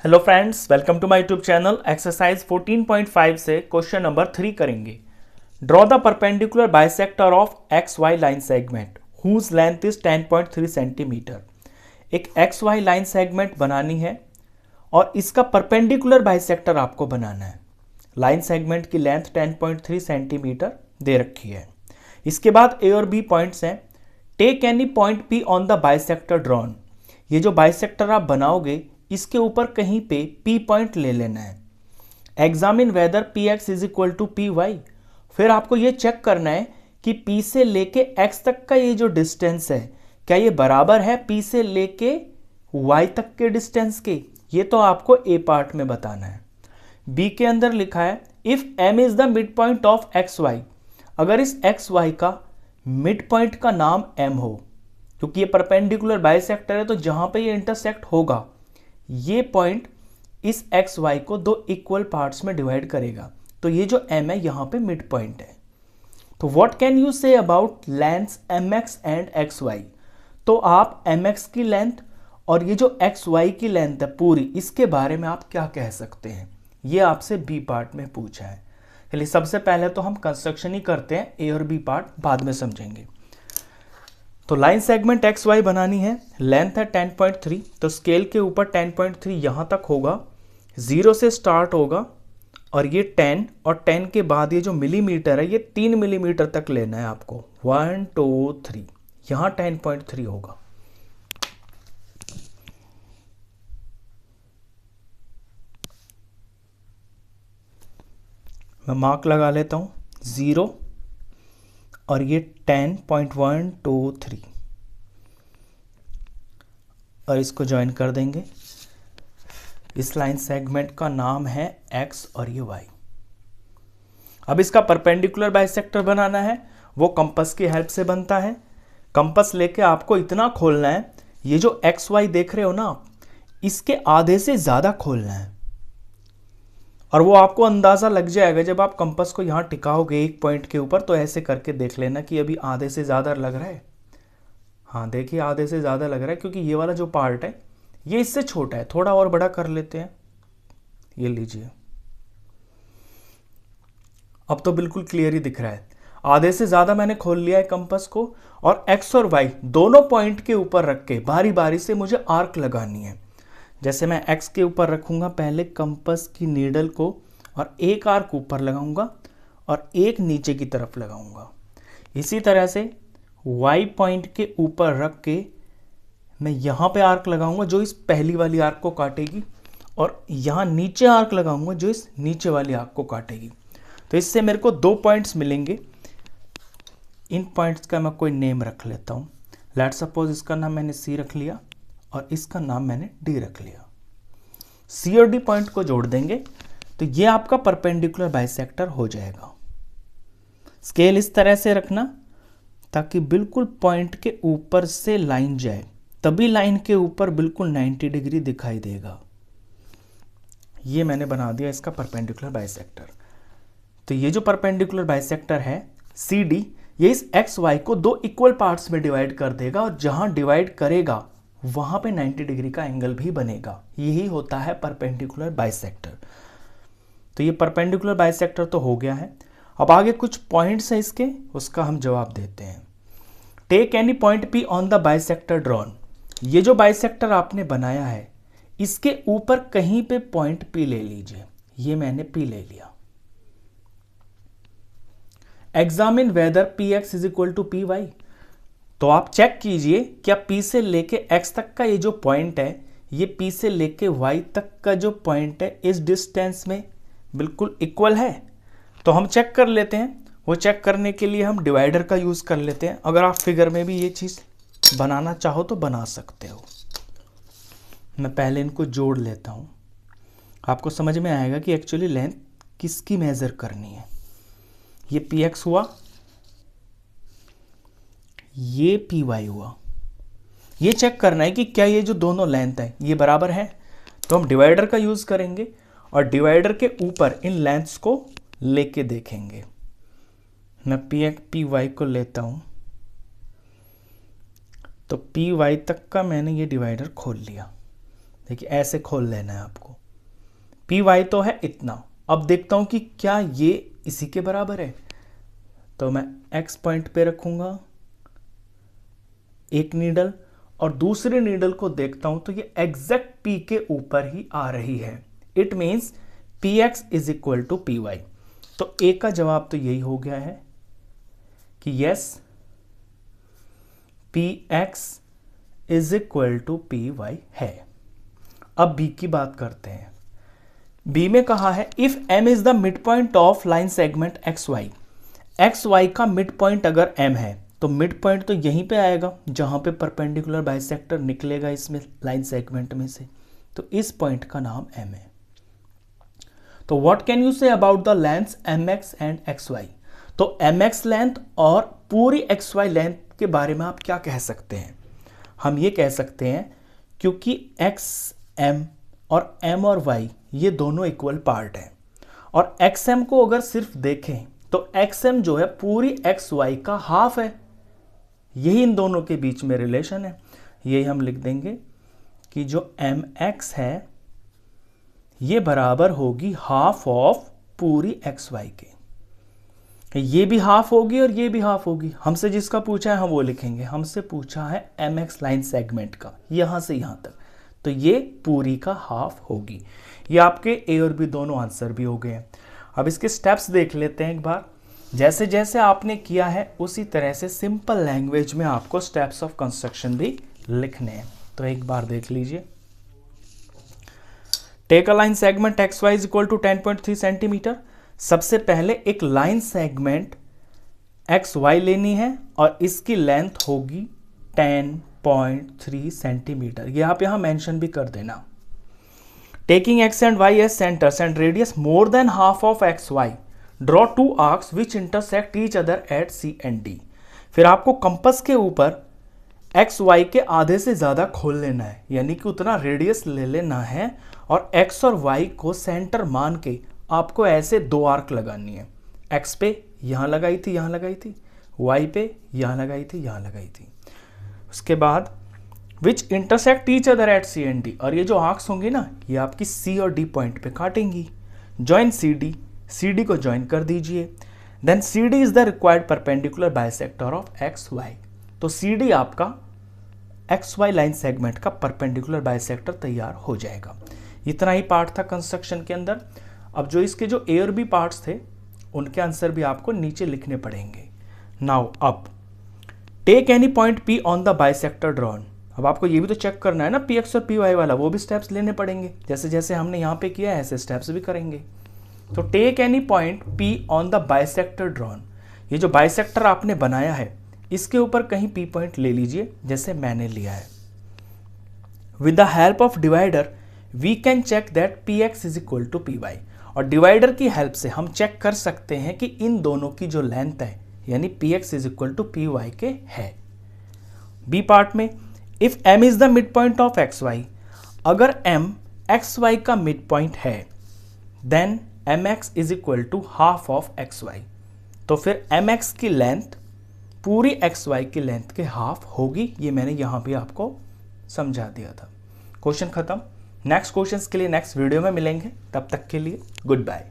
Hello friends, welcome to my YouTube channel. Exercise 14.5 से question number 3 करेंगे। Draw the perpendicular bisector of X Y line segment whose length is 10.3 centimetre. एक X Y line segment बनानी है और इसका perpendicular bisector आपको बनाना है। लाइन सेगमेंट की लेंथ 10.3 सेंटीमीटर दे रखी है। इसके बाद ए और बी पॉइंट्स हैं। Take any point P on the bisector drawn. ये जो बाइसेक्टर आप बनाओगे इसके ऊपर कहीं पे P पॉइंट ले लेना है। Examine whether P X is equal to P Y. फिर आपको ये चेक करना है कि P से लेके X तक का ये जो डिस्टेंस है क्या ये बराबर है P से लेके Y तक के डिस्टेंस के। ये तो आपको ए पार्ट में बताना है। बी के अंदर लिखा है if M is the mid point of X Y. अगर इस एक्स वाई का मिड पॉइंट का नाम M हो, क्योंकि ये परपेंडिकुलर बाइसेक्टर है तो जहां पे ये इंटरसेक्ट होगा ये पॉइंट इस एक्स वाई को दो इक्वल पार्ट्स में डिवाइड करेगा, तो ये जो m है यहां पे मिड पॉइंट है। तो what can you say about lengths mx and xy। तो आप mx की लेंथ और ये जो xy की लेंथ है पूरी, इसके बारे में आप क्या कह सकते हैं, ये आपसे बी पार्ट में पूछा है। चलिए सबसे पहले तो हम कंस्ट्रक्शन ही करते हैं, ए और बी पार्ट बाद में समझेंगे। तो लाइन सेगमेंट एक्स वाई बनानी है, लेंथ है 10.3, तो स्केल के ऊपर 10.3 यहां तक होगा, 0 से स्टार्ट होगा और ये 10 और 10 के बाद ये जो मिलीमीटर है ये 3 मिलीमीटर तक लेना है आपको। 1 2 3 यहां 10.3 होगा। मैं मार्क लगा लेता हूं 0 और ये 10.123 और इसको ज्वाइन कर देंगे। इस लाइन सेगमेंट का नाम है x और ये y। अब इसका परपेंडिकुलर बाइसेक्टर बनाना है, वो कंपास की हेल्प से बनता है। कंपास लेके आपको इतना खोलना है, ये जो एक्स वाई देख रहे हो ना आप, इसके आधे से ज्यादा खोलना है। और वो आपको अंदाजा लग जाएगा जब आप कंपास को यहां टिकाओगे एक पॉइंट के ऊपर, तो ऐसे करके देख लेना कि अभी आधे से ज्यादा लग रहा है। हाँ देखिए आधे से ज्यादा लग रहा है, क्योंकि ये वाला जो पार्ट है ये इससे छोटा है। थोड़ा और बड़ा कर लेते हैं, ये लीजिए, अब तो बिल्कुल क्लियर ही दिख रहा है। आधे से ज्यादा मैंने खोल लिया है कंपास को, और एक्स और वाई दोनों पॉइंट के ऊपर रख के बारी बारी से मुझे आर्क लगानी है। जैसे मैं एक्स के ऊपर रखूंगा पहले कंपास की नीडल को, और एक आर्क ऊपर लगाऊंगा और एक नीचे की तरफ लगाऊंगा। इसी तरह से वाई पॉइंट के ऊपर रख के मैं यहां पे आर्क लगाऊंगा जो इस पहली वाली आर्क को काटेगी, और यहां नीचे आर्क लगाऊंगा जो इस नीचे वाली आर्क को काटेगी। तो इससे मेरे को दो पॉइंट्स मिलेंगे। इन पॉइंट्स का मैं कोई नेम रख लेता हूं। लेट सपोज इसका नाम मैंने सी रख लिया और इसका नाम मैंने डी रख लिया। सी और डी पॉइंट को जोड़ देंगे तो ये आपका परपेंडिकुलर बाइसेक्टर हो जाएगा। स्केल इस तरह से रखना ताकि बिल्कुल पॉइंट के ऊपर से लाइन जाए, तभी लाइन के ऊपर बिल्कुल 90 डिग्री दिखाई देगा। ये मैंने बना दिया इसका परपेंडिकुलर बाइसेक्टर। तो ये जो परपेंडिकुलर बाइसेक्टर है सी डी, ये इस एक्स वाई को दो इक्वल पार्ट्स में डिवाइड कर देगा, और जहां डिवाइड करेगा वहां पे 90 डिग्री का एंगल भी बनेगा। यही होता है परपेंडिकुलर बाइसेक्टर। तो ये परपेंडिकुलर बाइसेक्टर तो हो गया है। अब आगे कुछ पॉइंट्स है इसके, उसका हम जवाब देते हैं। Take any point P on the bisector drawn. ये जो बाइसेक्टर आपने बनाया है इसके ऊपर कहीं पे पॉइंट पी ले लीजिए। ये मैंने पी ले लिया। Examine whether P X is equal to P Y. तो आप चेक कीजिए क्या P से लेके X तक का ये जो पॉइंट है ये P से लेके Y तक का जो पॉइंट है इस डिस्टेंस में बिल्कुल इक्वल है। तो हम चेक कर लेते हैं। वो चेक करने के लिए हम डिवाइडर का यूज कर लेते हैं। अगर आप फिगर में भी ये चीज बनाना चाहो तो बना सकते हो। मैं पहले इनको जोड़ लेता हूं, आपको समझ में आएगा कि एक्चुअली लेंथ किसकी मेजर करनी है। ये px हुआ, ये पी वाई हुआ। ये चेक करना है कि क्या ये जो दोनों लेंथ है ये बराबर है। तो हम डिवाइडर का यूज करेंगे और डिवाइडर के ऊपर इन लेंथ्स को लेके देखेंगे। मैं पी वाई को लेता हूं, तो पी वाई तक का मैंने ये डिवाइडर खोल लिया। देखिए ऐसे खोल लेना है आपको। पी वाई तो है इतना। अब देखता हूं कि क्या ये इसी के बराबर है, तो मैं एक्स पॉइंट पे रखूंगा एक नीडल और दूसरे नीडल को देखता हूं तो ये एग्जैक्ट पी के ऊपर ही आ रही है। It means P X is equal to P Y. तो ए का जवाब तो यही हो गया है कि yes, P X is equal to P Y है। अब बी की बात करते हैं। बी में कहा है if M is the mid point of line segment X Y. X Y का मिड पॉइंट अगर एम है तो मिड पॉइंट तो यहीं पे आएगा जहां पे परपेंडिकुलर बाइसेक्टर निकलेगा इसमें लाइन सेगमेंट में से, तो इस पॉइंट का नाम एम है। तो what can you say about the length M X and X Y. तो एम एक्स लेंथ और पूरी एक्स वाई लेंथ के बारे में आप क्या कह सकते हैं? हम ये कह सकते हैं क्योंकि एक्स एम और एम और वाई ये दोनों इक्वल पार्ट हैं और एक्स एम को अगर सिर्फ देखें तो एक्स एम जो है पूरी एक्स वाई का हाफ है। यही इन दोनों के बीच में रिलेशन है। यही हम लिख देंगे कि जो एम एक्स है ये बराबर होगी हाफ ऑफ पूरी एक्स वाई के। ये भी हाफ होगी और ये भी हाफ होगी। हमसे जिसका पूछा है हम वो लिखेंगे। हमसे पूछा है एम एक्स लाइन सेगमेंट का यहां से यहां तक, तो ये पूरी का हाफ होगी। ये आपके ए और बी दोनों आंसर भी हो गए हैं। अब इसके स्टेप्स देख लेते हैं एक बार। जैसे जैसे आपने किया है उसी तरह से सिंपल लैंग्वेज में आपको स्टेप्स ऑफ कंस्ट्रक्शन भी लिखने हैं। तो एक बार देख लीजिए। Take a line segment X Y is equal to 10.3 centimetre. सबसे पहले एक लाइन सेगमेंट एक्स वाई लेनी है और इसकी लेंथ होगी 10.3 सेंटीमीटर। ये आप यहां मेंशन भी कर देना। Taking X and Y as centres and radius more than half of X Y, draw two arcs which intersect each other at C and D. फिर आपको कंपास के ऊपर एक्स वाई के आधे से ज्यादा खोल लेना है, यानी कि उतना रेडियस ले लेना है और एक्स और वाई को सेंटर मान के आपको ऐसे दो आर्क लगानी है। एक्स पे यहां लगाई थी, यहां लगाई थी, वाई पे यहां लगाई थी, यहां लगाई थी। उसके बाद which intersect each other at C and D, और ये जो आर्क्स होंगी ना ये आपकी सी और डी पॉइंट पे काटेंगी। Join C D, C D को ज्वाइन कर दीजिए। Then C D is the required perpendicular bisector of X Y. तो सी डी आपका एक्स वाई लाइन सेगमेंट का परपेंडिकुलर बाइसेक्टर तैयार हो जाएगा। इतना ही पार्ट था कंस्ट्रक्शन के अंदर। अब जो इसके जो ए और बी पार्ट्स थे उनके आंसर भी आपको नीचे लिखने पड़ेंगे। नाउ अब take any point P on the bisector drawn. अब आपको ये भी तो चेक करना है ना पी एक्स और पी वाई वाला, वो भी स्टेप्स लेने पड़ेंगे। जैसे जैसे हमने यहाँ पे किया है ऐसे स्टेप्स भी करेंगे। तो take any point P on the bisector drawn. ये जो बाइसेक्टर आपने बनाया है इसके ऊपर कहीं पी पॉइंट ले लीजिए जैसे मैंने लिया है। With the help of divider we can check that P X is equal to P Y. और डिवाइडर की हेल्प से हम चेक कर सकते हैं कि इन दोनों की जो लेंथ है यानी P X is equal to P Y के है। बी पार्ट में if M is the mid point of X Y, अगर एम एक्स वाई का मिड पॉइंट है then M X is equal to half of X Y. तो फिर M X की length पूरी एक्स वाई की length के हाफ होगी। ये मैंने यहां भी आपको समझा दिया था। क्वेश्चन खत्म। नेक्स्ट क्वेश्चंस के लिए नेक्स्ट वीडियो में मिलेंगे। तब तक के लिए गुड बाय।